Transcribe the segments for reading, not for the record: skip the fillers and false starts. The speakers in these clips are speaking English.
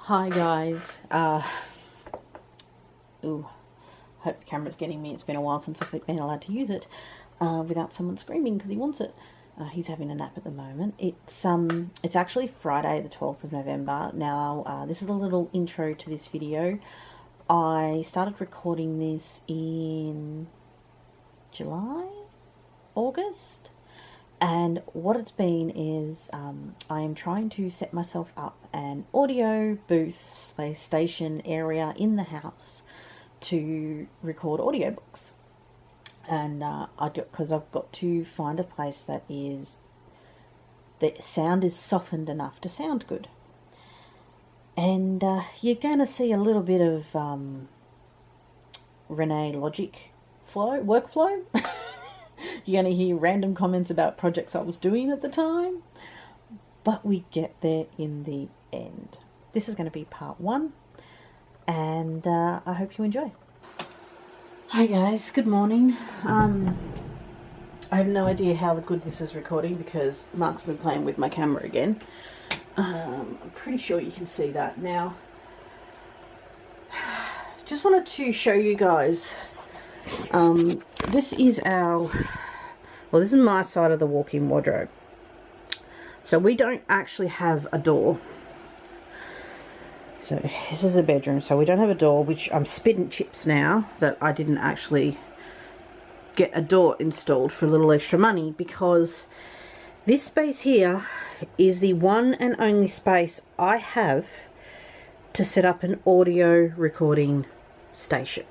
Hi guys, ooh, hope the camera's getting me. It's been a while since I've been allowed to use it without someone screaming because he wants it. He's having a nap at the moment. It's actually Friday the 12th of November. Now, this is a little intro to this video. I started recording this in July, August. And what it's been is I am trying to set myself up an audio booth / station area in the house to record audiobooks. And because I've got to find a place that the sound is softened enough to sound good. And you're going to see a little bit of Renee logic workflow. You're going to hear random comments about projects I was doing at the time, but we get there in the end. This is going to be part 1, and I hope you enjoy. Hi guys, good morning. I have no idea how good this is recording because Mark's been playing with my camera again. I'm pretty sure you can see that now. Just wanted to show you guys. This is this is my side of the walk-in wardrobe. So we don't actually have a door. So this is the bedroom. So we don't have a door, which I'm spitting chips now that I didn't actually get a door installed for a little extra money, because this space here is the one and only space I have to set up an audio recording station.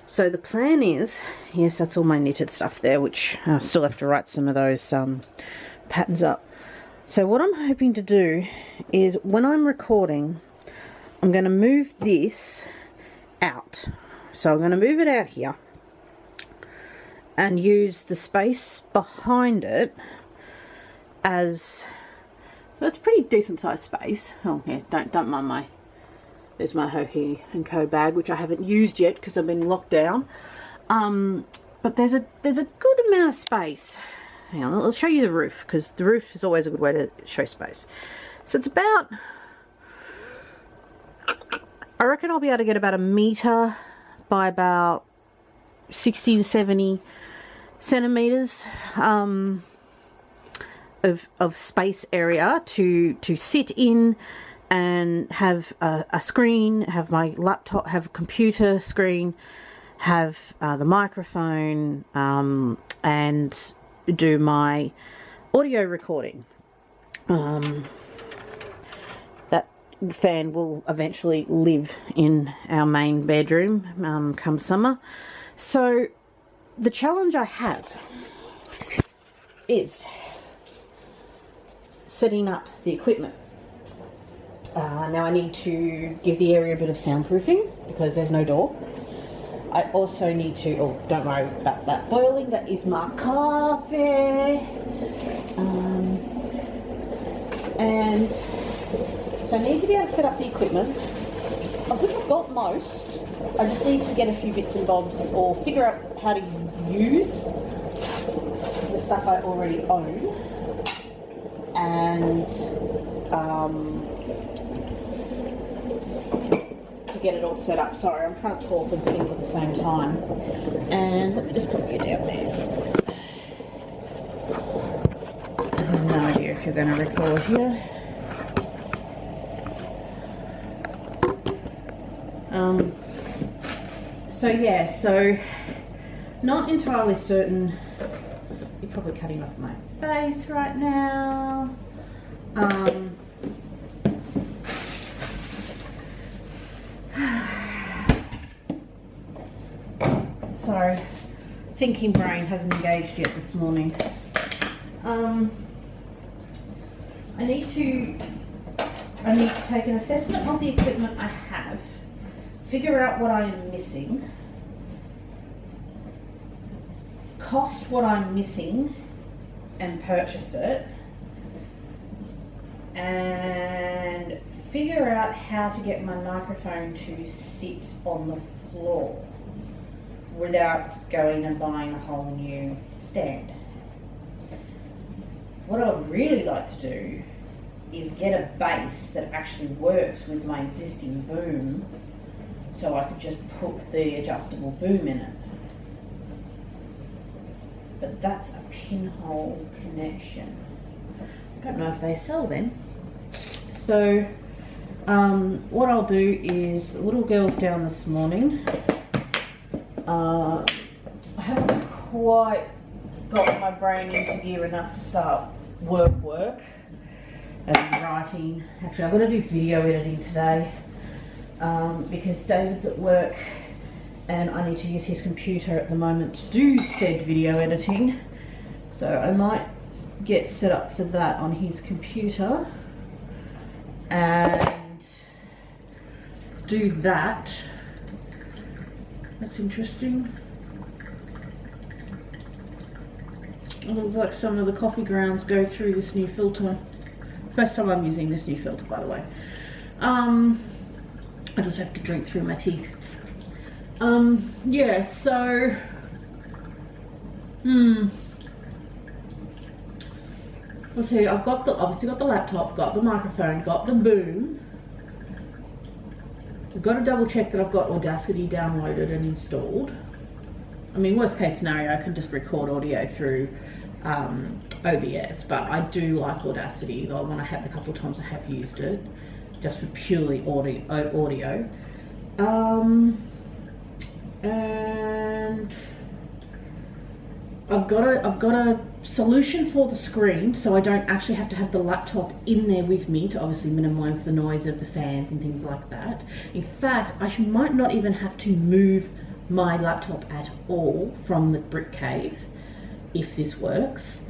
So the plan is, yes, that's all my knitted stuff there, which I still have to write some of those patterns up. So what I'm hoping to do is when I'm recording, I'm going to move this out. So I'm going to move it out here and use the space behind it as, so it's a pretty decent sized space. Oh yeah, don't mind there's my Ho-He and Co bag, which I haven't used yet because I've been locked down. But there's a good amount of space. Hang on, I'll show you the roof, because the roof is always a good way to show space. So it's about, I reckon I'll be able to get about 1 meter by about 60 to 70 centimeters of space area to sit in and have a screen, have my laptop, have a computer screen, have the microphone, and do my audio recording. That fan will eventually live in our main bedroom come summer. So the challenge I have is setting up the equipment. Now I need to give the area a bit of soundproofing because there's no door. I also need to, oh, don't worry about that boiling, that is my coffee. And so I need to be able to set up the equipment. I think I've got most. I just need to get a few bits and bobs or figure out how to use the stuff I already own. And to get it all set up. Sorry, I'm trying to talk and think at the same time. And let me just put you down there. I have no idea if you're going to record here. So yeah, so not entirely certain. You're probably cutting off my face right now. Sorry, thinking brain hasn't engaged yet this morning. I need to take an assessment of the equipment I have, figure out what I am missing, cost what I'm missing and purchase it, and figure out how to get my microphone to sit on the floor without going and buying a whole new stand. What I would really like to do is get a base that actually works with my existing boom, so I could just put the adjustable boom in it. But that's a pinhole connection. I don't know if they sell them. So what I'll do is, the little girl's down this morning. I haven't quite got my brain into gear enough to start work and writing. Actually, I've got to do video editing today because David's at work and I need to use his computer at the moment to do said video editing. So I might get set up for that on his computer and do that. That's interesting. It looks like some of the coffee grounds go through this new filter. First time I'm using this new filter, by the way. I just have to drink through my teeth. Yeah, so let's see, I've got obviously got the laptop, got the microphone, got the boom. I've got to double check that I've got Audacity downloaded and installed. I mean, worst case scenario, I can just record audio through OBS, but I do like Audacity, though when I have the couple of times I have used it, just for purely audio. And I've got a solution for the screen, so I don't actually have to have the laptop in there with me to obviously minimize the noise of the fans and things like that. In fact, I might not even have to move my laptop at all from the brick cave if this works.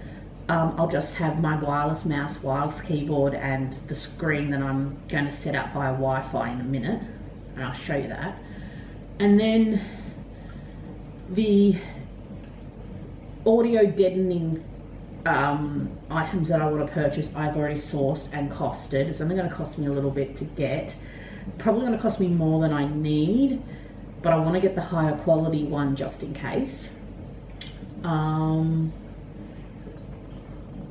I'll just have my wireless mouse, wireless keyboard, and the screen that I'm going to set up via Wi-Fi in a minute, and I'll show you that. And then the audio deadening items that I want to purchase, I've already sourced and costed. It's only going to cost me a little bit to get. Probably going to cost me more than I need, but I want to get the higher quality one just in case.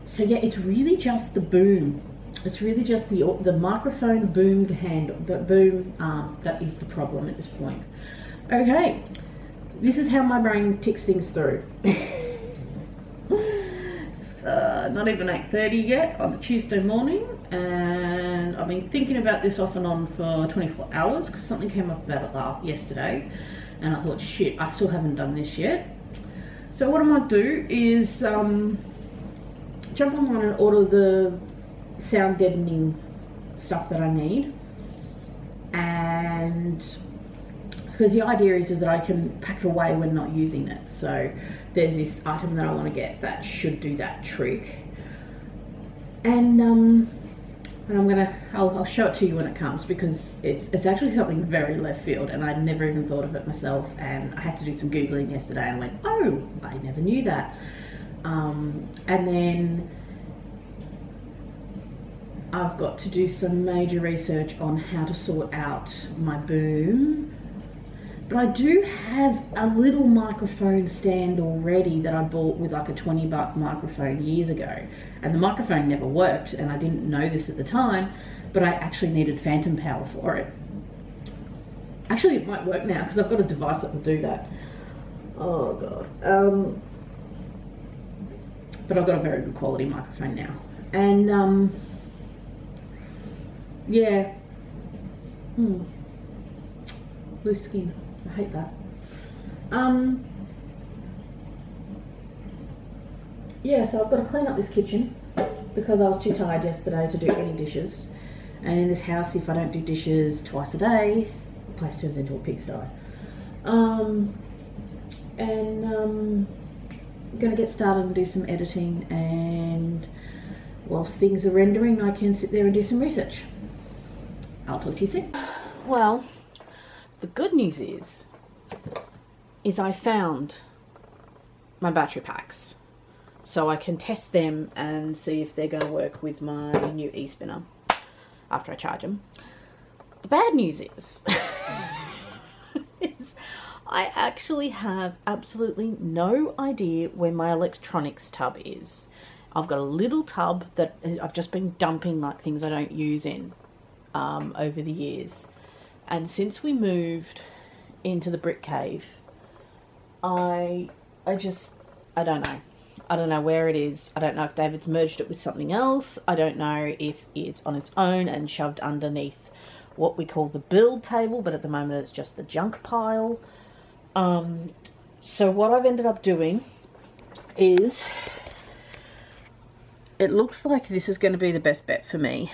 So yeah, it's really just the boom. It's really just the microphone boom handle, the boom that is the problem at this point. Okay, this is how my brain ticks things through. It's not even 8:30 yet on a Tuesday morning, and I've been thinking about this off and on for 24 hours because something came up about it yesterday, and I thought, shit, I still haven't done this yet. So what I might do is jump online and order the sound deadening stuff that I need, and because the idea is that I can pack it away when not using it. So there's this item that I want to get that should do that trick, and I'll show it to you when it comes, because it's actually something very left field and I never even thought of it myself, and I had to do some Googling yesterday and I went, oh, I never knew that. And then I've got to do some major research on how to sort out my boom. But I do have a little microphone stand already that I bought with like a $20 microphone years ago. And the microphone never worked, and I didn't know this at the time, but I actually needed phantom power for it. Actually, it might work now because I've got a device that will do that. Oh God. But I've got a very good quality microphone now. And yeah. Loose skin. I hate that. Yeah, so I've got to clean up this kitchen because I was too tired yesterday to do any dishes. And in this house, if I don't do dishes twice a day, the place turns into a pigsty. I'm going to get started and do some editing, and whilst things are rendering, I can sit there and do some research. I'll talk to you soon. Well, the good news is I found my battery packs, so I can test them and see if they're going to work with my new e-spinner after I charge them. The bad news is, I actually have absolutely no idea where my electronics tub is. I've got a little tub that I've just been dumping like things I don't use in over the years. And since we moved into the brick cave, I don't know. I don't know where it is. I don't know if David's merged it with something else. I don't know if it's on its own and shoved underneath what we call the build table, but at the moment it's just the junk pile. So what I've ended up doing is, it looks like this is going to be the best bet for me.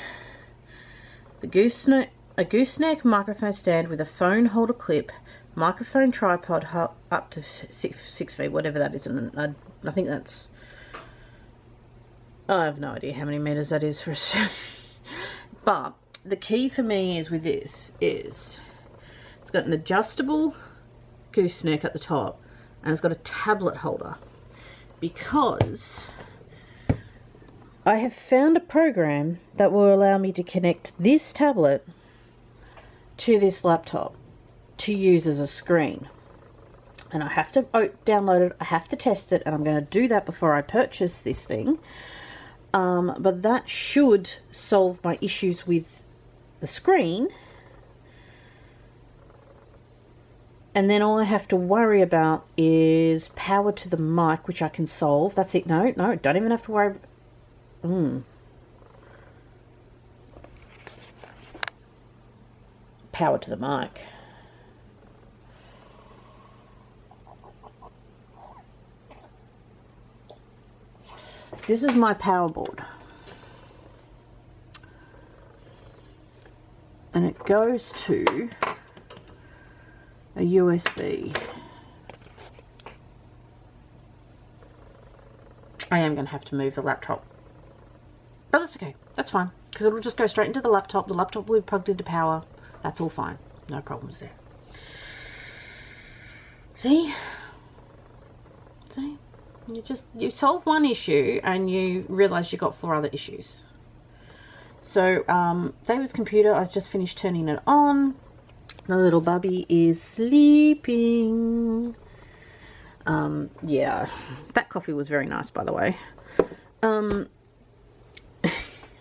A gooseneck microphone stand with a phone holder clip, microphone tripod up to 6 feet, whatever that is, and I think that's, I have no idea how many meters that is for a but the key for me is with this is it's got an adjustable gooseneck at the top and it's got a tablet holder, because I have found a program that will allow me to connect this tablet to this laptop to use as a screen. And I have to download it, I have to test it, and I'm going to do that before I purchase this thing. But that should solve my issues with the screen. And then all I have to worry about is power to the mic, which I can solve. That's it. No, don't even have to worry. Power to the mic. This is my power board. And it goes to a USB. I am going to have to move the laptop. But that's okay. That's fine. Because it'll just go straight into the laptop. The laptop will be plugged into power. That's all fine. No problems there. See? See? You solve one issue and you realise you've got 4 other issues. So, David's computer, I just finished turning it on. The little bubby is sleeping. Yeah, that coffee was very nice, by the way.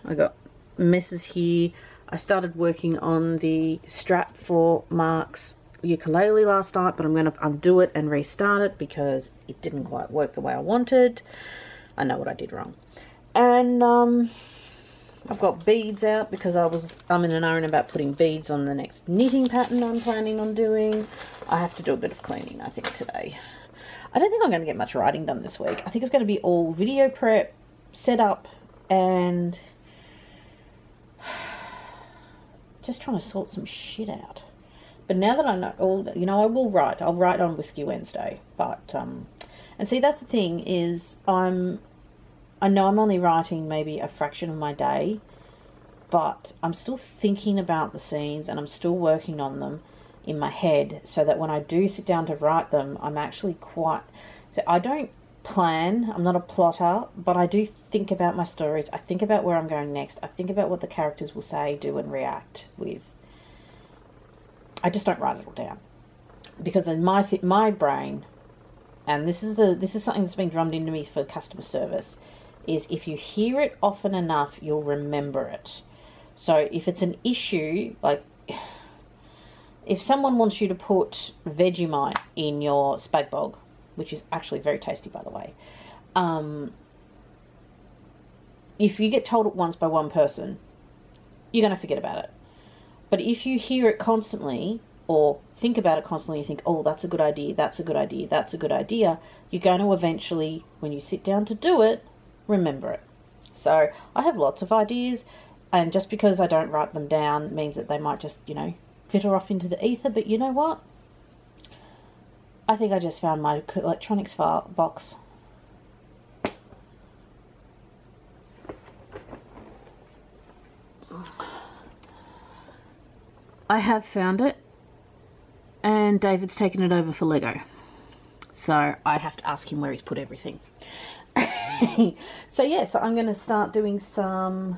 I got messes here. I started working on the strap for Mark's ukulele last night, but I'm going to undo it and restart it because it didn't quite work the way I wanted. I know what I did wrong. And I've got beads out because I'm in an iron about putting beads on the next knitting pattern I'm planning on doing. I have to do a bit of cleaning, I think, today. I don't think I'm going to get much writing done this week. I think it's going to be all video prep, set up, and just trying to sort some shit out. But now that I know all, you know, I will write. I'll write on Whiskey Wednesday. But and see, that's the thing is, I know I'm only writing maybe a fraction of my day, but I'm still thinking about the scenes and I'm still working on them in my head, so that when I do sit down to write them, I'm actually quite. So I don't plan. I'm not a plotter, but I do think about my stories. I think about where I'm going next. I think about what the characters will say, do, and react with. I just don't write it all down, because in my brain, and this is something that's been drummed into me for customer service, is if you hear it often enough, you'll remember it. So if it's an issue, like if someone wants you to put Vegemite in your spag bog, which is actually very tasty, by the way, if you get told it once by one person, you're going to forget about it. But if you hear it constantly, or think about it constantly, you think, oh, that's a good idea, that's a good idea, that's a good idea, you're going to eventually, when you sit down to do it, remember it. So I have lots of ideas, and just because I don't write them down means that they might just, you know, fitter off into the ether. But you know what? I think I just found my electronics file box. I have found it, and David's taken it over for Lego. So I have to ask him where he's put everything. So yeah, so I'm going to start doing some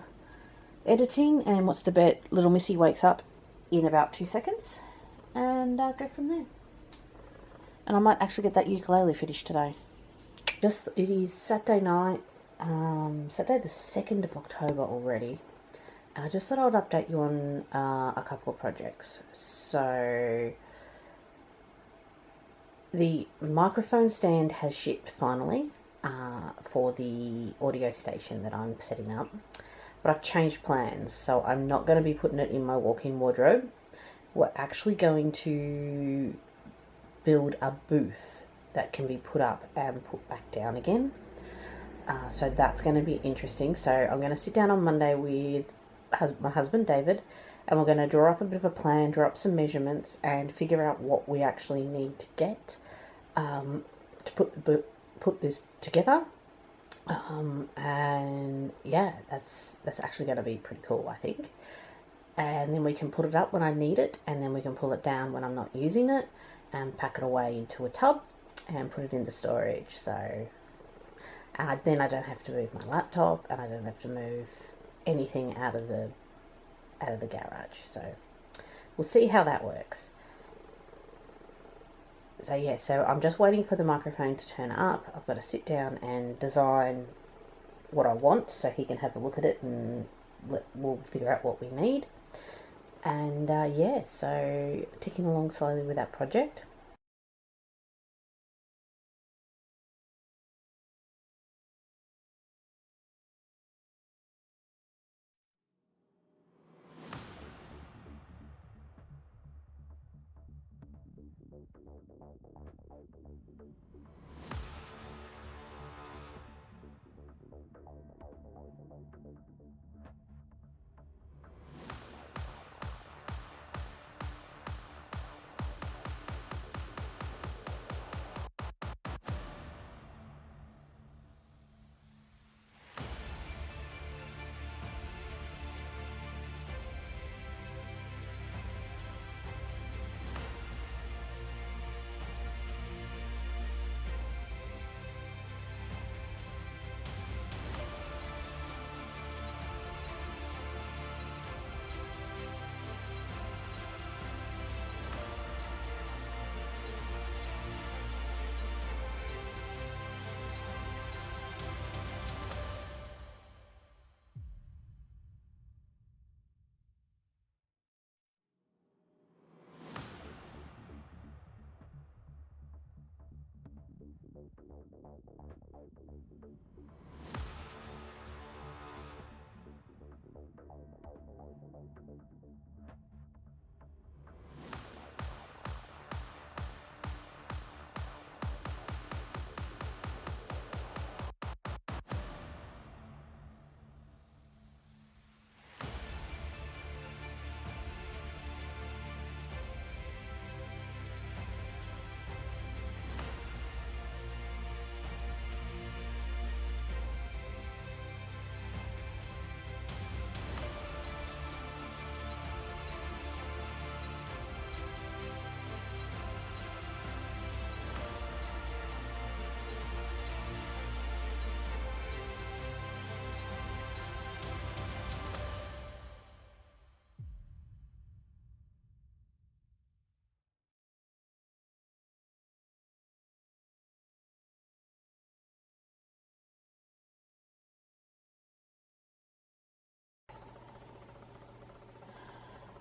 editing, and what's to bet little Missy wakes up in about 2 seconds, and go from there. And I might actually get that ukulele finished today. It is Saturday night, Saturday the 2nd of October already. And I just thought I would update you on a couple of projects. So the microphone stand has shipped finally for the audio station that I'm setting up. But I've changed plans, so I'm not going to be putting it in my walk-in wardrobe. We're actually going to build a booth that can be put up and put back down again. So that's going to be interesting. So I'm going to sit down on Monday with my husband David, and we're going to draw up a bit of a plan, draw up some measurements, and figure out what we actually need to get to put this together. And yeah, that's actually going to be pretty cool, I think. And then we can put it up when I need it, and then we can pull it down when I'm not using it, and pack it away into a tub and put it into storage. So then I don't have to move my laptop, and I don't have to move anything out of the garage. So we'll see how that works. So yeah, so I'm just waiting for the microphone to turn up. I've got to sit down and design what I want so he can have a look at it, and we'll figure out what we need. And yeah, so ticking along slowly with that project.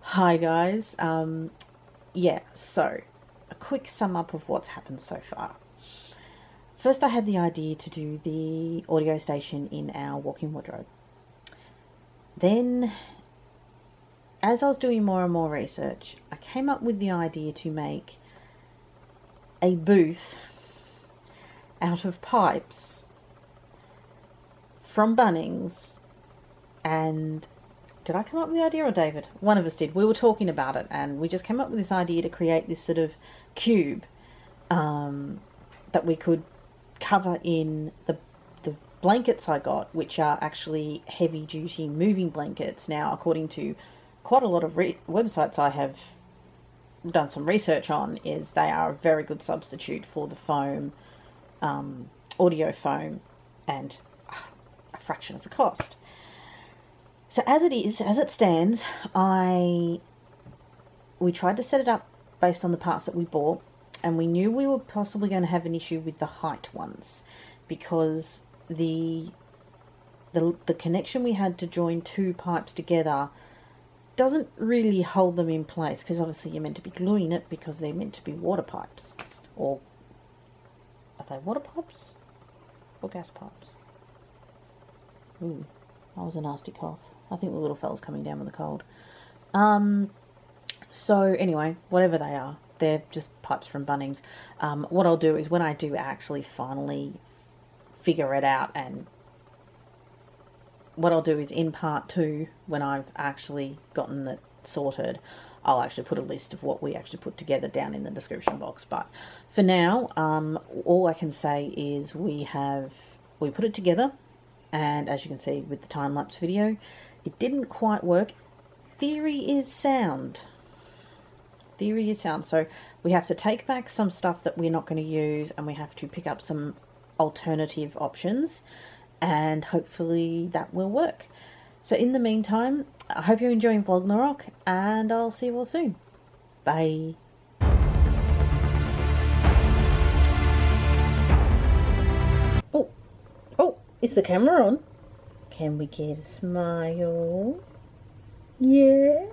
Hi guys. Yeah, so a quick sum up of what's happened so far. First, I had the idea to do the audio station in our walk-in wardrobe. Then, as I was doing more and more research, I came up with the idea to make a booth out of pipes from Bunnings. And did I come up with the idea, or David? One of us did. We were talking about it, and we just came up with this idea to create this sort of cube that we could cover in the blankets I got, which are actually heavy-duty moving blankets. Now, according to quite a lot of websites I have done some research on, is they are a very good substitute for the foam, audio foam, and a fraction of the cost. So as it stands, we tried to set it up based on the parts that we bought, and we knew we were possibly going to have an issue with the height ones, because the the connection we had to join two pipes together doesn't really hold them in place, because obviously you're meant to be gluing it because they're meant to be water pipes. Or are they water pipes or gas pipes? Ooh, that was a nasty cough. I think the little fella's coming down with a cold. So anyway, whatever they are, they're just pipes from Bunnings. What I'll do is, when I do actually finally figure it out, and what I'll do is in part 2, when I've actually gotten it sorted, I'll actually put a list of what we actually put together down in the description box. But for now, all I can say is we put it together, and as you can see with the time-lapse video, it didn't quite work. Theory is sound. Theory is sound. So we have to take back some stuff that we're not going to use, and we have to pick up some alternative options, and hopefully that will work. So in the meantime, I hope you're enjoying VLOGNAROK, and I'll see you all soon. Bye. Oh, is the camera on? Can we get a smile? Yeah.